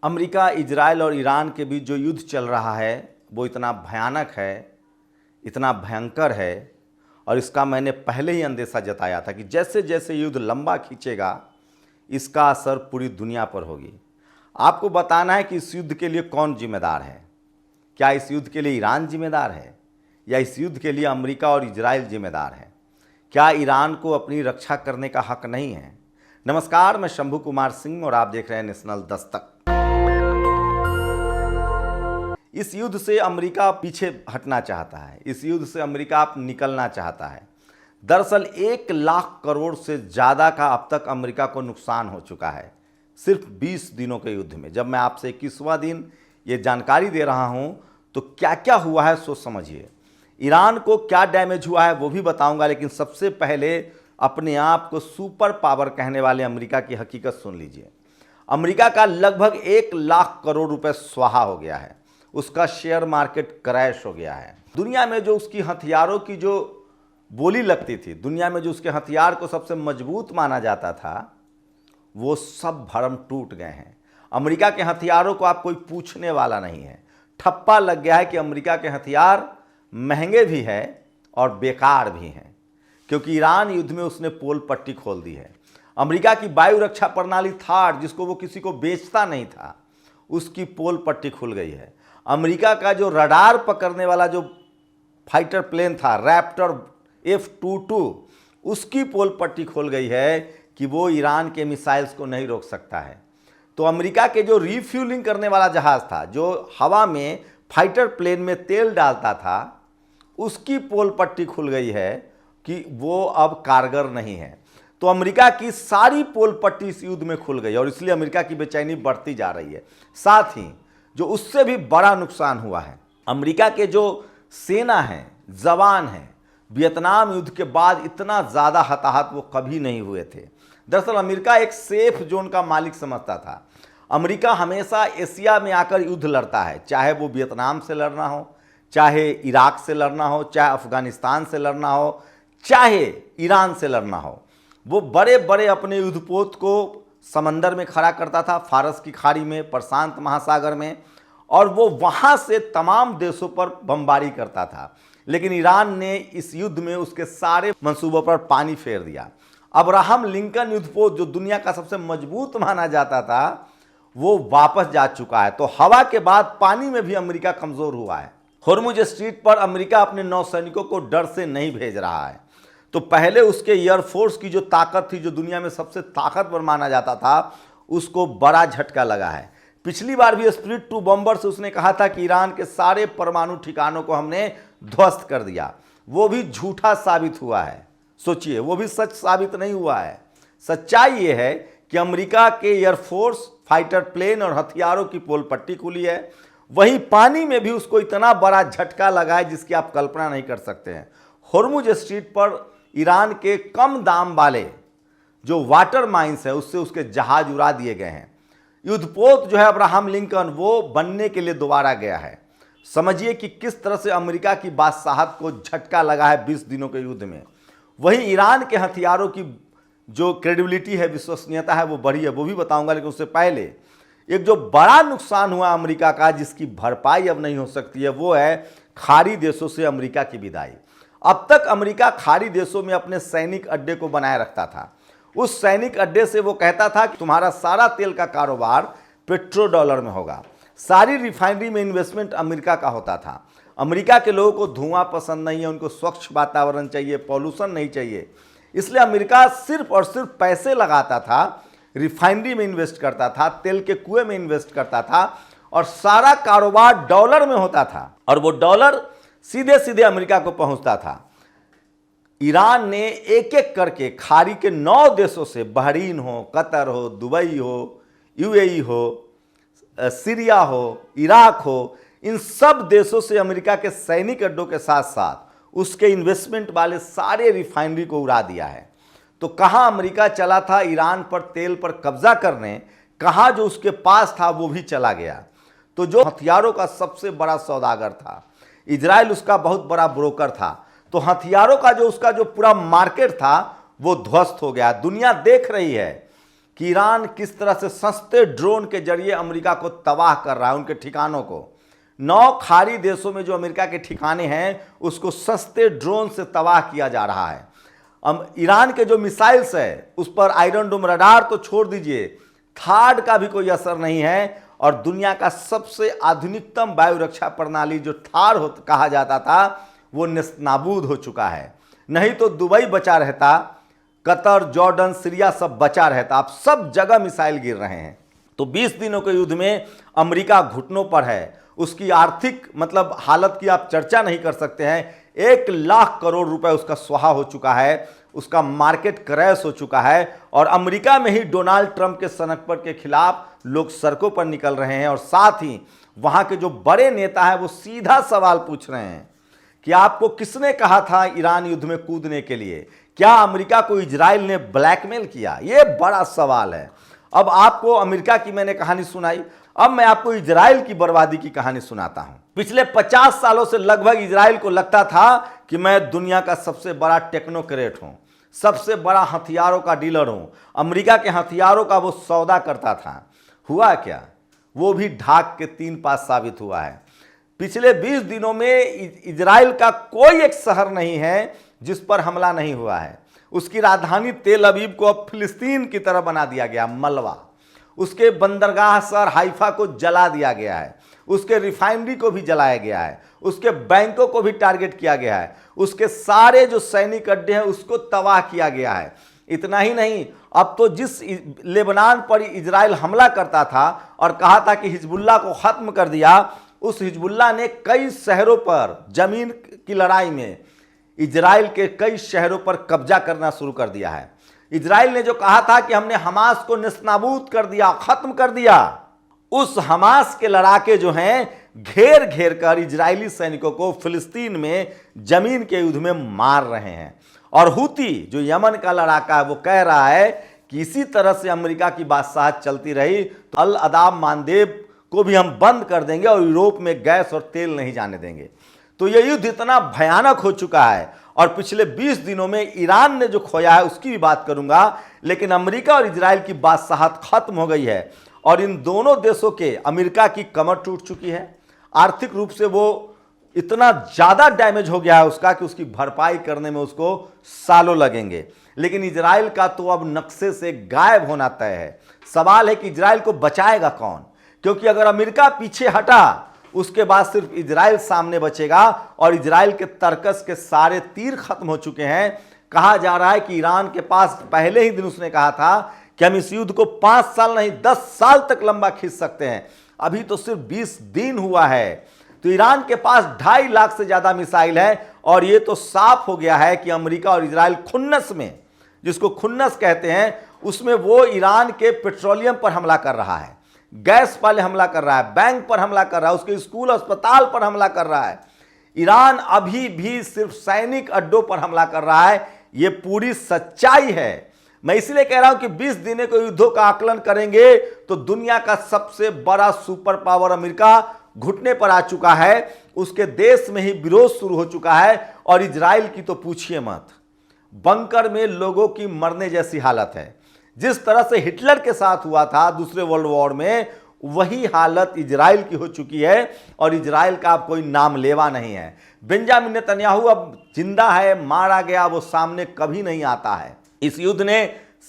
America, Israel और Iran के बीच जो युद्ध चल रहा है वो इतना भयानक है, इतना भयंकर है, और इसका मैंने पहले ही अंदेशा जताया था कि जैसे जैसे युद्ध लंबा खींचेगा इसका असर पूरी दुनिया पर होगी। आपको बताना है कि इस युद्ध के लिए कौन जिम्मेदार है। क्या इस युद्ध के लिए ईरान जिम्मेदार है या इस युद्ध के लिए अमेरिका और इजराइल जिम्मेदार है? क्या ईरान को अपनी रक्षा करने का हक नहीं है? नमस्कार, मैं शंभू कुमार सिंह और आप देख रहे हैं नेशनल दस्तक। इस युद्ध से अमेरिका पीछे हटना चाहता है, इस युद्ध से अमेरिका अब निकलना चाहता है। दरअसल 1 लाख करोड़ से ज़्यादा का अब तक अमेरिका को नुकसान हो चुका है सिर्फ 20 दिनों के युद्ध में। जब मैं आपसे 21वां दिन ये जानकारी दे रहा हूँ तो क्या क्या हुआ है सोच समझिए। ईरान को क्या डैमेज हुआ है वो भी बताऊंगा, लेकिन सबसे पहले अपने आप को सुपर पावर कहने वाले अमेरिका की हकीकत सुन लीजिए। अमेरिका का लगभग 1 लाख करोड़ रुपए स्वाहा हो गया है, उसका शेयर मार्केट क्रैश हो गया है। दुनिया में जो उसकी हथियारों की जो बोली लगती थी, दुनिया में जो उसके हथियार को सबसे मजबूत माना जाता था, वो सब भरम टूट गए हैं। अमेरिका के हथियारों को आप कोई पूछने वाला नहीं है। ठप्पा लग गया है कि अमेरिका के हथियार महंगे भी हैं और बेकार भी हैं, क्योंकि ईरान युद्ध में उसने पोल पट्टी खोल दी है। अमेरिका की वायु रक्षा प्रणाली थार, जिसको वो किसी को बेचता नहीं था, उसकी पोल पट्टी खुल गई है। अमेरिका का जो रडार पकड़ने वाला जो फाइटर प्लेन था, रैप्टर F-22, उसकी पोल पट्टी खोल गई है कि वो ईरान के मिसाइल्स को नहीं रोक सकता है। तो अमेरिका के जो रिफ्यूलिंग करने वाला जहाज़ था, जो हवा में फाइटर प्लेन में तेल डालता था, उसकी पोल पट्टी खुल गई है कि वो अब कारगर नहीं है। तो अमेरिका की सारी पोल पट्टी इस युद्ध में खुल गई और इसलिए अमेरिका की बेचैनी बढ़ती जा रही है। साथ ही जो उससे भी बड़ा नुकसान हुआ है, अमेरिका के जो सेना है, जवान हैं, वियतनाम युद्ध के बाद इतना ज़्यादा हताहत वो कभी नहीं हुए थे। दरअसल अमेरिका एक सेफ जोन का मालिक समझता था। अमेरिका हमेशा एशिया में आकर युद्ध लड़ता है, चाहे वो वियतनाम से लड़ना हो, चाहे इराक से लड़ना हो, चाहे अफगानिस्तान से लड़ना हो, चाहे ईरान से लड़ना हो। वो बड़े बड़े अपने युद्धपोत को समंदर में खड़ा करता था, फारस की खाड़ी में, प्रशांत महासागर में, और वो वहाँ से तमाम देशों पर बमबारी करता था। लेकिन ईरान ने इस युद्ध में उसके सारे मंसूबों पर पानी फेर दिया। अब्राहम लिंकन युद्धपोत, जो दुनिया का सबसे मजबूत माना जाता था, वो वापस जा चुका है। तो हवा के बाद पानी में भी अमेरिका कमज़ोर हुआ है। होर्मुज स्ट्रीट पर अमेरिका अपने नौसैनिकों को डर से नहीं भेज रहा है। तो पहले उसके एयरफोर्स की जो ताकत थी, जो दुनिया में सबसे ताकतवर माना जाता था, उसको बड़ा झटका लगा है। पिछली बार भी स्प्लिट 2 बॉम्बर से उसने कहा था कि ईरान के सारे परमाणु ठिकानों को हमने ध्वस्त कर दिया। वो भी झूठा साबित हुआ है। सोचिए, वो भी सच साबित नहीं हुआ है। सच्चाई ये है कि अमेरिका के एयरफोर्स, फाइटर प्लेन और हथियारों की पोल पट्टी खुली है। वहीं पानी में भी उसको इतना बड़ा झटका लगा है जिसकी आप कल्पना नहीं कर सकते हैं। होर्मुज स्ट्रीट पर ईरान के कम दाम वाले जो वाटर माइंस है, उससे उसके जहाज उड़ा दिए गए हैं। युद्धपोत जो है अब्राहम लिंकन, वो बनने के लिए दोबारा गया है। समझिए कि किस तरह से अमेरिका की बादशाहत को झटका लगा है 20 दिनों के युद्ध में। वहीं ईरान के हथियारों की जो क्रेडिबिलिटी है, विश्वसनीयता है, वो बढ़ी है, वो भी बताऊंगा। लेकिन उससे पहले एक जो बड़ा नुकसान हुआ अमेरिका का, जिसकी भरपाई अब नहीं हो सकती है, वो है खाड़ी देशों से अमेरिका की विदाई। अब तक अमेरिका खाड़ी देशों में अपने सैनिक अड्डे को बनाए रखता था। उस सैनिक अड्डे से वो कहता था कि तुम्हारा सारा तेल का कारोबार पेट्रो डॉलर में होगा, सारी रिफाइनरी में इन्वेस्टमेंट अमेरिका का होता था। अमेरिका के लोगों को धुआं पसंद नहीं है, उनको स्वच्छ वातावरण चाहिए, पॉल्यूशन नहीं चाहिए। इसलिए अमेरिका सिर्फ और सिर्फ पैसे लगाता था, रिफाइनरी में इन्वेस्ट करता था, तेल के कुएं में इन्वेस्ट करता था, और सारा कारोबार डॉलर में होता था, और वो डॉलर सीधे सीधे अमेरिका को पहुंचता था। ईरान ने एक एक करके खाड़ी के 9 देशों से, बहरीन हो, कतर हो, दुबई हो, UAE हो, सीरिया हो, इराक हो, इन सब देशों से अमेरिका के सैनिक अड्डों के साथ साथ उसके इन्वेस्टमेंट वाले सारे रिफाइनरी को उड़ा दिया है। तो कहाँ अमेरिका चला था ईरान पर तेल पर कब्जा करने, कहाँ जो उसके पास था वो भी चला गया। तो जो हथियारों का सबसे बड़ा सौदागर था, इजराइल उसका बहुत बड़ा ब्रोकर था, तो हथियारों का जो उसका जो पूरा मार्केट था वो ध्वस्त हो गया। दुनिया देख रही है कि ईरान किस तरह से सस्ते ड्रोन के जरिए अमेरिका को तबाह कर रहा है, उनके ठिकानों को। 9 खाड़ी देशों में जो अमेरिका के ठिकाने हैं उसको सस्ते ड्रोन से तबाह किया जा रहा है। ईरान के जो मिसाइल्स है उस पर आयरन डोम रडार तो छोड़ दीजिए, थार्ड का भी कोई असर नहीं है। और दुनिया का सबसे आधुनिकतम वायु रक्षा प्रणाली जो थार कहा जाता था वो नेस्तनाबूद हो चुका है। नहीं तो दुबई बचा रहता, कतर, जॉर्डन, सीरिया सब बचा रहता। अब सब जगह मिसाइल गिर रहे हैं। तो 20 दिनों के युद्ध में अमेरिका घुटनों पर है। उसकी आर्थिक हालत की आप चर्चा नहीं कर सकते हैं। 1 लाख करोड़ रुपए उसका स्वाहा हो चुका है, उसका मार्केट क्रैश हो चुका है। और अमेरिका में ही डोनाल्ड ट्रंप के सनकपट के खिलाफ लोग सड़कों पर निकल रहे हैं। और साथ ही वहां के जो बड़े नेता हैं वो सीधा सवाल पूछ रहे हैं कि आपको किसने कहा था ईरान युद्ध में कूदने के लिए? क्या अमेरिका को इजराइल ने ब्लैकमेल किया? ये बड़ा सवाल है। अब आपको अमेरिका की मैंने कहानी सुनाई, अब मैं आपको इजराइल की बर्बादी की कहानी सुनाता हूं। पिछले 50 सालों से लगभग इजराइल को लगता था कि मैं दुनिया का सबसे बड़ा टेक्नोक्रेट हूं, सबसे बड़ा हथियारों का डीलर हूं, अमेरिका के हथियारों का वो सौदा करता था। हुआ क्या? वो भी ढाक के 3 पास साबित हुआ है। पिछले 20 दिनों में इजराइल का कोई एक शहर नहीं है जिस पर हमला नहीं हुआ है। उसकी राजधानी तेल अवीव को अब फिलिस्तीन की तरह बना दिया गया, मलबा। उसके बंदरगाह शहर हाइफा को जला दिया गया है, उसके रिफाइनरी को भी जलाया गया है, उसके बैंकों को भी टारगेट किया गया है, उसके सारे जो सैनिक अड्डे हैं उसको तबाह किया गया है। इतना ही नहीं, अब तो जिस लेबनान पर इजराइल हमला करता था और कहा था कि हिजबुल्लाह को खत्म कर दिया, उस हिजबुल्लाह ने कई शहरों पर जमीन की लड़ाई में इजराइल के कई शहरों पर कब्जा करना शुरू कर दिया है। इजराइल ने जो कहा था कि हमने हमास को नेस्तनाबूद कर दिया, खत्म कर दिया, उस हमास के लड़ाके जो हैं घेर घेर कर इजरायली सैनिकों को फिलिस्तीन में जमीन के युद्ध में मार रहे हैं। और हूती जो यमन का लड़ाका है वो कह रहा है कि इसी तरह से अमेरिका की बादशाहत चलती रही तो अल अदाब मानदेब को भी हम बंद कर देंगे और यूरोप में गैस और तेल नहीं जाने देंगे। तो यह युद्ध इतना भयानक हो चुका है। और पिछले 20 दिनों में ईरान ने जो खोया है उसकी भी बात करूंगा, लेकिन अमेरिका और इजराइल की बादशाहत खत्म हो गई है। और इन दोनों देशों के अमेरिका की कमर टूट चुकी है, आर्थिक रूप से वो इतना ज़्यादा डैमेज हो गया है उसका कि उसकी भरपाई करने में उसको सालों लगेंगे। लेकिन इजराइल का तो अब नक्शे से गायब होना तय है। सवाल है कि इजराइल को बचाएगा कौन? क्योंकि अगर अमेरिका पीछे हटा उसके बाद सिर्फ इजराइल सामने बचेगा। और इजराइल के तर्कस के सारे तीर खत्म हो चुके हैं। कहा जा रहा है कि ईरान के पास पहले ही दिन उसने कहा था कि हम इस युद्ध को 5 साल नहीं 10 साल तक लंबा खींच सकते हैं। अभी तो सिर्फ 20 दिन हुआ है। तो ईरान के पास 2.5 लाख से ज्यादा मिसाइल है। और ये तो साफ हो गया है कि अमेरिका और इजराइल खुन्नस में, जिसको खुन्नस कहते हैं, उसमें वो ईरान के पेट्रोलियम पर हमला कर रहा है, गैस पर हमला कर रहा है, बैंक पर हमला कर रहा है, उसके स्कूल अस्पताल पर हमला कर रहा है। ईरान अभी भी सिर्फ सैनिक अड्डों पर हमला कर रहा है। यह पूरी सच्चाई है। मैं इसलिए कह रहा हूं कि 20 दिनों के युद्धों का आकलन करेंगे तो दुनिया का सबसे बड़ा सुपर पावर अमेरिका घुटने पर आ चुका है। उसके देश में ही विरोध शुरू हो चुका है। और इजराइल की तो पूछिए मत, बंकर में लोगों की मरने जैसी हालत है। जिस तरह से हिटलर के साथ हुआ था दूसरे वर्ल्ड वॉर में, वही हालत इजराइल की हो चुकी है। और इजराइल का अब कोई नाम लेवा नहीं है। बेंजामिन नेतन्याहू अब जिंदा है, मारा गया, वो सामने कभी नहीं आता है। इस युद्ध ने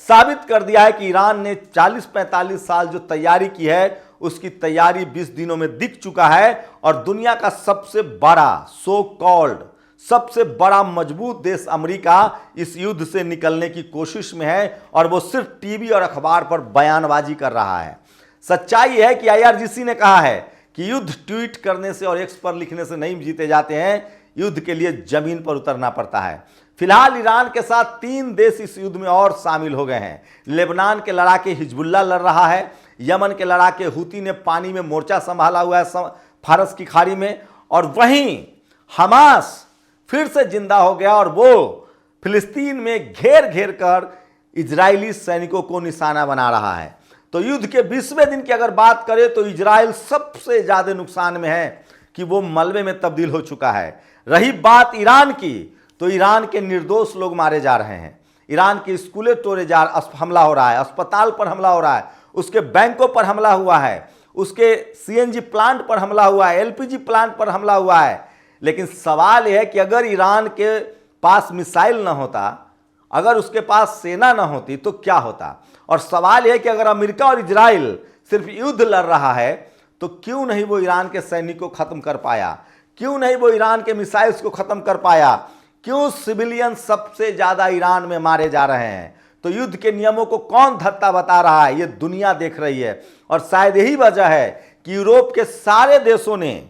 साबित कर दिया है कि ईरान ने 40-45 साल जो तैयारी की है उसकी तैयारी 20 दिनों में दिख चुका है। और दुनिया का सबसे बड़ा सो कॉल्ड सबसे बड़ा मजबूत देश अमेरिका इस युद्ध से निकलने की कोशिश में है। और वो सिर्फ टीवी और अखबार पर बयानबाजी कर रहा है। सच्चाई है कि IRGC ने कहा है कि युद्ध ट्वीट करने से और एक्स पर लिखने से नहीं जीते जाते हैं, युद्ध के लिए जमीन पर उतरना पड़ता है। फिलहाल ईरान के साथ 3 देश इस युद्ध में और शामिल हो गए हैं। लेबनान के लड़ाके हिजबुल्लाह लड़ रहा है, यमन के लड़ाके हूती ने पानी में मोर्चा संभाला हुआ है फारस की खाड़ी में, और वहीं हमास फिर से जिंदा हो गया और वो फिलिस्तीन में घेर घेर कर इजरायली सैनिकों को निशाना बना रहा है। तो युद्ध के 20वें दिन की अगर बात करें तो इजराइल सबसे ज्यादा नुकसान में है कि वो मलबे में तब्दील हो चुका है। रही बात ईरान की, तो ईरान के निर्दोष लोग मारे जा रहे हैं। ईरान के स्कूलें हमला हो रहा है, अस्पताल पर हमला हो रहा है, उसके बैंकों पर हमला हुआ है, उसके सीएनजी प्लांट पर हमला हुआ है, एलपीजी प्लांट पर हमला हुआ है। लेकिन सवाल यह है कि अगर ईरान के पास मिसाइल न होता, अगर उसके पास सेना न होती तो क्या होता। और सवाल यह है कि अगर अमेरिका और इजराइल सिर्फ युद्ध लड़ रहा है तो क्यों नहीं वो ईरान के सैनिकों को खत्म कर पाया, क्यों नहीं वो ईरान के मिसाइल्स को खत्म कर पाया, क्यों सिविलियन सबसे ज्यादा ईरान में मारे जा रहे हैं। तो युद्ध के नियमों को कौन धत्ता बता रहा है, ये दुनिया देख रही है। और शायद यही वजह है कि यूरोप के सारे देशों ने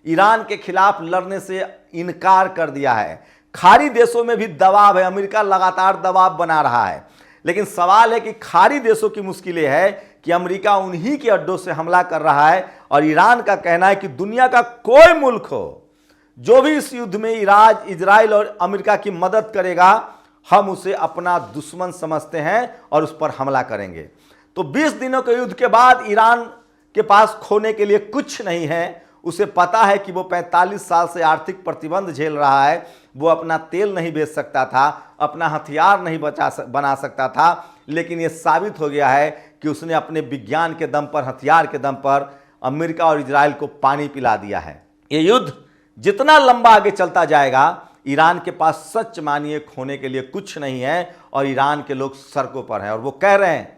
ईरान के खिलाफ लड़ने से इनकार कर दिया है। खाड़ी देशों में भी दबाव है, अमेरिका लगातार दबाव बना रहा है। लेकिन सवाल है कि खाड़ी देशों की मुश्किल यह है कि अमेरिका उन्हीं के अड्डों से हमला कर रहा है। और ईरान का कहना है कि दुनिया का कोई मुल्क हो जो भी इस युद्ध में इजराइल और अमेरिका की मदद करेगा, हम उसे अपना दुश्मन समझते हैं और उस पर हमला करेंगे। तो 20 दिनों के युद्ध के बाद ईरान के पास खोने के लिए कुछ नहीं है। उसे पता है कि वो 45 साल से आर्थिक प्रतिबंध झेल रहा है। वो अपना तेल नहीं बेच सकता था, अपना हथियार नहीं बना सकता था, लेकिन ये साबित हो गया है कि उसने अपने विज्ञान के दम पर, हथियार के दम पर अमेरिका और इजराइल को पानी पिला दिया है। ये युद्ध जितना लंबा आगे चलता जाएगा, ईरान के पास सच मानिए खोने के लिए कुछ नहीं है और ईरान के लोग सड़कों पर हैं। और वो कह रहे हैं,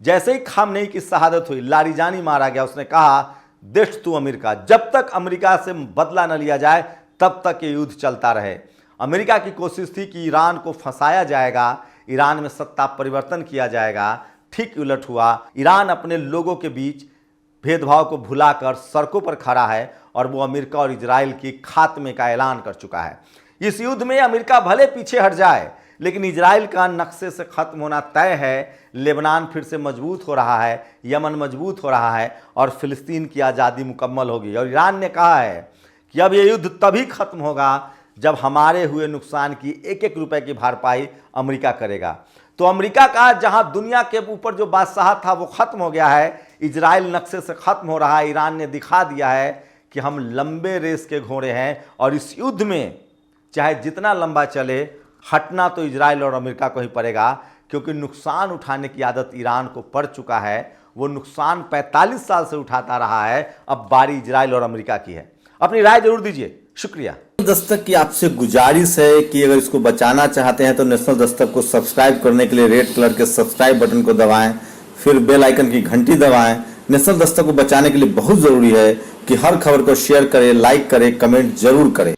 जैसे ही खामनेई की शहादत हुई, लारीजानी मारा गया, उसने कहा देश तू अमेरिका, जब तक अमेरिका से बदला न लिया जाए तब तक ये युद्ध चलता रहे। अमेरिका की कोशिश थी कि ईरान को फंसाया जाएगा, ईरान में सत्ता परिवर्तन किया जाएगा। ठीक उलट हुआ। ईरान अपने लोगों के बीच भेदभाव को भुलाकर सड़कों पर खड़ा है और वो अमेरिका और इजराइल की खात्मे का ऐलान कर चुका है। इस युद्ध में अमेरिका भले पीछे हट जाए, लेकिन इजराइल का नक्शे से खत्म होना तय है। लेबनान फिर से मजबूत हो रहा है, यमन मजबूत हो रहा है और फिलिस्तीन की आज़ादी मुकम्मल होगी। और ईरान ने कहा है कि अब ये युद्ध तभी खत्म होगा जब हमारे हुए नुकसान की एक एक रुपए की भरपाई अमेरिका करेगा। तो अमेरिका का जहां दुनिया के ऊपर जो बादशाह था वो खत्म हो गया है, इजराइल नक्शे से खत्म हो रहा है। ईरान ने दिखा दिया है कि हम लंबे रेस के घोड़े हैं और इस युद्ध में चाहे जितना लंबा चले, हटना तो इजराइल और अमेरिका को ही पड़ेगा, क्योंकि नुकसान उठाने की आदत ईरान को पड़ चुका है। वो नुकसान 45 साल से उठाता रहा है, अब बारी इजराइल और अमेरिका की है। अपनी राय जरूर दीजिए। शुक्रिया। दस्तक की आपसे गुजारिश है कि अगर इसको बचाना चाहते हैं तो नेशनल दस्तक को सब्सक्राइब करने के लिए रेड कलर के सब्सक्राइब बटन को दबाएं, फिर बेल आइकन की घंटी दबाएं। नेशनल दस्तक को बचाने के लिए बहुत जरूरी है कि हर खबर को शेयर करें, लाइक करें, कमेंट जरूर करें।